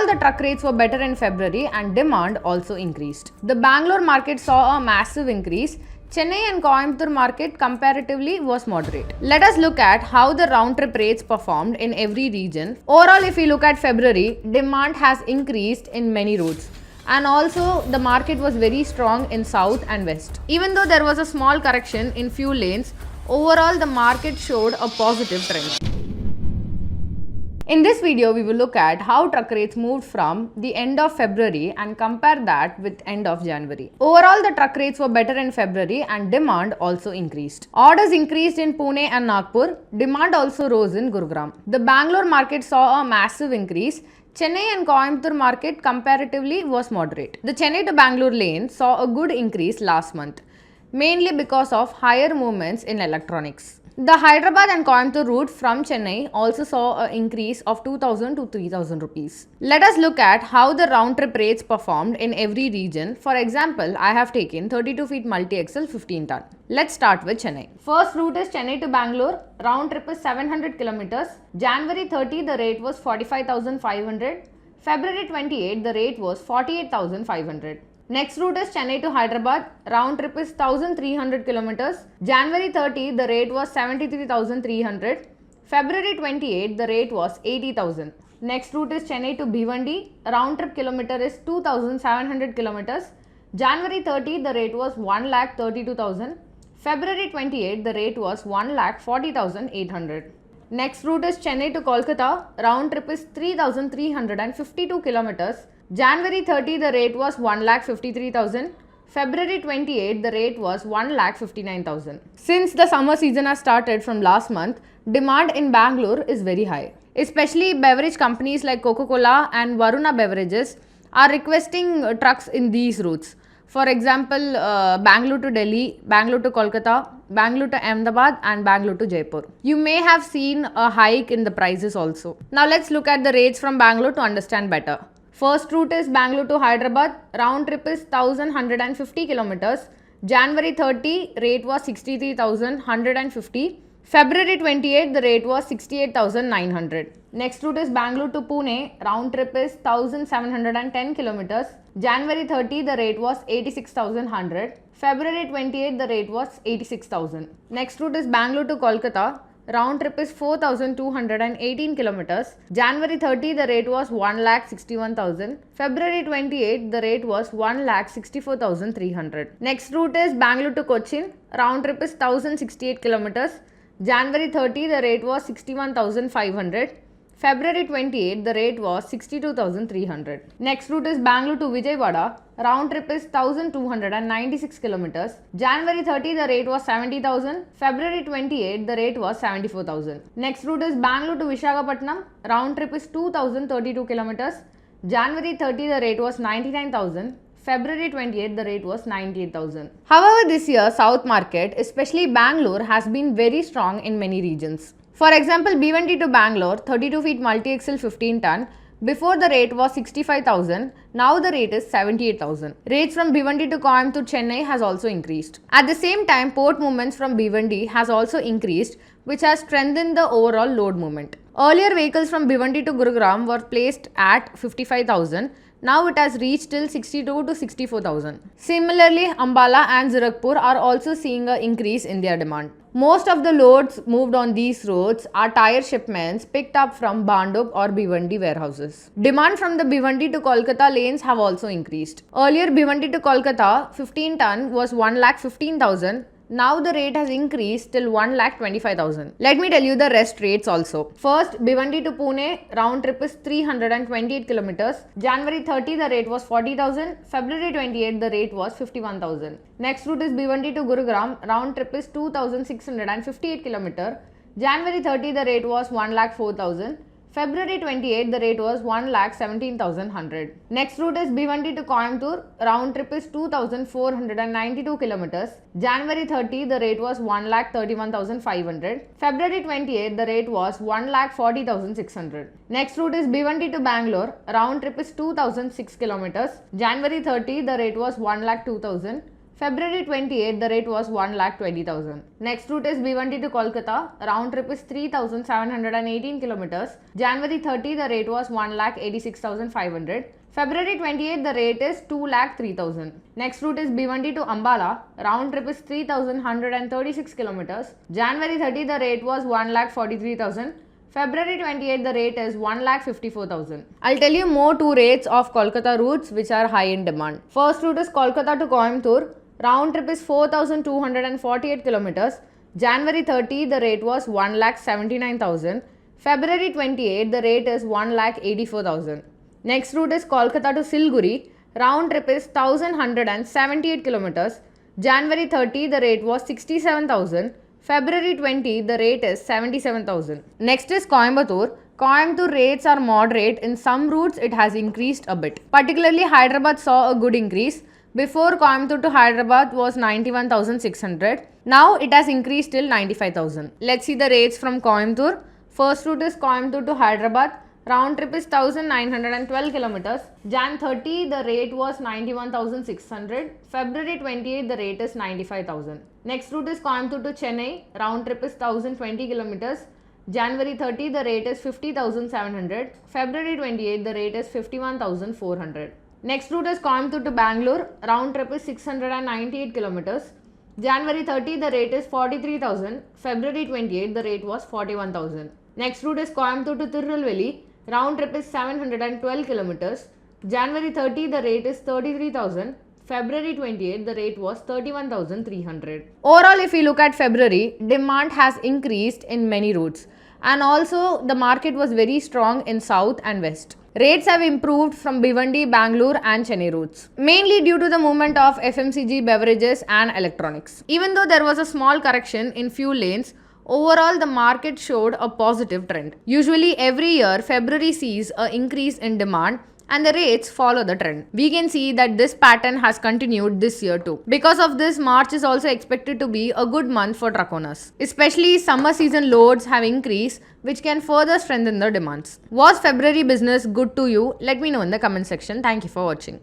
Overall, the truck rates were better in February and demand also increased. The Bangalore market saw a massive increase. Chennai and Coimbatore market comparatively was moderate. Let us look at how the round trip rates performed in every region. Overall, if we look at February, demand has increased in many routes. And also the market was very strong in south and west. Even though there was a small correction in few lanes, overall the market showed a positive trend. In this video, we will look at how truck rates moved from the end of February and compare that with end of January. Overall, the truck rates were better in February and demand also increased. Orders increased in Pune and Nagpur. Demand also rose in Gurugram. The Bangalore market saw a massive increase. Chennai and Coimbatore market comparatively was moderate. The Chennai to Bangalore lane saw a good increase last month, mainly because of higher movements in electronics. The Hyderabad and Coimbatore route from Chennai also saw an increase of 2,000 to 3,000 rupees. Let us look at how the round trip rates performed in every region. For example, I have taken 32 feet multi-axle 15 ton. Let's start with Chennai. First route is Chennai to Bangalore. Round trip is 700 kilometers. January 30, the rate was 45,500. February 28, the rate was 48,500. Next route is Chennai to Hyderabad. Round trip is 1300 kilometers. January 30, the rate was 73,300. February 28, the rate was 80,000. Next route is Chennai to Bhiwandi. Round trip kilometer is 2700 kilometers. January 30, the rate was 1,32,000. February 28, the rate was 1,40,800. Next route is Chennai to Kolkata. Round trip is 3,352 kilometers. January 30, the rate was 1,53,000. February 28, the rate was 1,59,000. Since the summer season has started from last month, demand in Bangalore is very high. Especially beverage companies like Coca-Cola and Varuna Beverages are requesting trucks in these routes. For example, Bangalore to Delhi, Bangalore to Kolkata, Bangalore to Ahmedabad and Bangalore to Jaipur. You may have seen a hike in the prices also. Now let's look at the rates from Bangalore to understand better. First route is Bangalore to Hyderabad. Round trip is 1150 kilometers. January 30, rate was 63,150. February 28, the rate was 68,900. Next route is Bangalore to Pune. Round trip is 1710 kilometers. January 30, the rate was 86,100. February 28, the rate was 86,000. Next route is Bangalore to Kolkata. Round trip is 4,218 kilometers. January 30, the rate was 1,61,000. February 28, the rate was 1,64,300. Next route is Bangalore to Cochin. Round trip is 1,068 kilometers. January 30, the rate was 61,500. February 28, the rate was 62,300. Next route is Bangalore to Vijayawada. Round trip is 1,296 kilometers. January 30, the rate was 70,000. February 28, the rate was 74,000. Next route is Bangalore to Visakhapatnam. Round trip is 2,032 kilometers. January 30, the rate was 99,000. February 28, the rate was 98,000. However, this year, South market, especially Bangalore, has been very strong in many regions. For example, Bhiwandi to Bangalore, 32 feet multi-axle 15 ton. Before the rate was 65,000, now the rate is 78,000. Rates from Bhiwandi to Coimbatore to Chennai has also increased. At the same time, port movements from Bhiwandi has also increased, which has strengthened the overall load movement. Earlier vehicles from Bhiwandi to Gurugram were placed at 55,000. Now it has reached till 62 to 64,000. Similarly, Ambala and Zirakpur are also seeing an increase in their demand. Most of the loads moved on these roads are tire shipments picked up from Bhandup or Bhiwandi warehouses. Demand from the Bhiwandi to Kolkata lanes have also increased. Earlier, Bhiwandi to Kolkata 15 ton was 1,15,000. Now the rate has increased till 1,25,000. Let me tell you the rest rates also. First, Bhiwandi to Pune, round trip is 328 kilometers. January 30, the rate was 40,000. February 28, the rate was 51,000. Next route is Bhiwandi to Gurugram, round trip is 2,658 kilometers. January 30, the rate was 1,04,000. February 28, the rate was 1,17,100. Next route is Bhiwandi to Coimbatore. Round trip is 2,492 kilometers. January 30, the rate was 1,31,500. February 28, the rate was 1,40,600. Next route is Bhiwandi to Bangalore. Round trip is 2,006 kilometers. January 30, the rate was 1,02,000. February 28, the rate was 1,20,000. Next route is Bhiwandi to Kolkata. Round trip is 3,718 kilometers. January 30, the rate was 1,86,500. February 28, the rate is 2,03,000. Next route is Bhiwandi to Ambala. Round trip is 3,136 kilometers. January 30, the rate was 1,43,000. February 28, the rate is 1,54,000. I'll tell you more two rates of Kolkata routes which are high in demand. First route is Kolkata to Coimbatore. Round trip is 4,248 kilometers. January 30, the rate was 1,79,000. February 28, the rate is 1,84,000. Next route is Kolkata to Siliguri. Round trip is 1,178 kilometers. January 30, the rate was 67,000. February 20, the rate is 77,000. Next is Coimbatore. Coimbatore rates are moderate. In some routes, it has increased a bit. Particularly, Hyderabad saw a good increase. Before, Coimbatore to Hyderabad was 91,600. Now, it has increased till 95,000. Let's see the rates from Coimbatore. First route is Coimbatore to Hyderabad. Round trip is 1,912 kilometers. Jan 30, the rate was 91,600. February 28, the rate is 95,000. Next route is Coimbatore to Chennai. Round trip is 1,020 kilometers. January 30, the rate is 50,700. February 28, the rate is 51,400. Next route is Coimbatore to Bangalore. Round trip is 698 kilometers. January 30, the rate is 43,000. February 28, the rate was 41,000. Next route is Coimbatore to Tirunelveli. Round trip is 712 kilometers. January 30, the rate is 33,000. February 28, the rate was 31,300. Overall, if we look at February, demand has increased in many routes. And also, the market was very strong in South and West. Rates have improved from Bhiwandi, Bangalore and Chennai routes, mainly due to the movement of FMCG, beverages and electronics. Even though there was a small correction in few lanes, overall, the market showed a positive trend. Usually every year, February sees an increase in demand and the rates follow the trend. We can see that this pattern has continued this year too. Because of this, March is also expected to be a good month for truck owners. Especially summer season loads have increased, which can further strengthen the demands. Was February business good to you? Let me know in the comment section. Thank you for watching.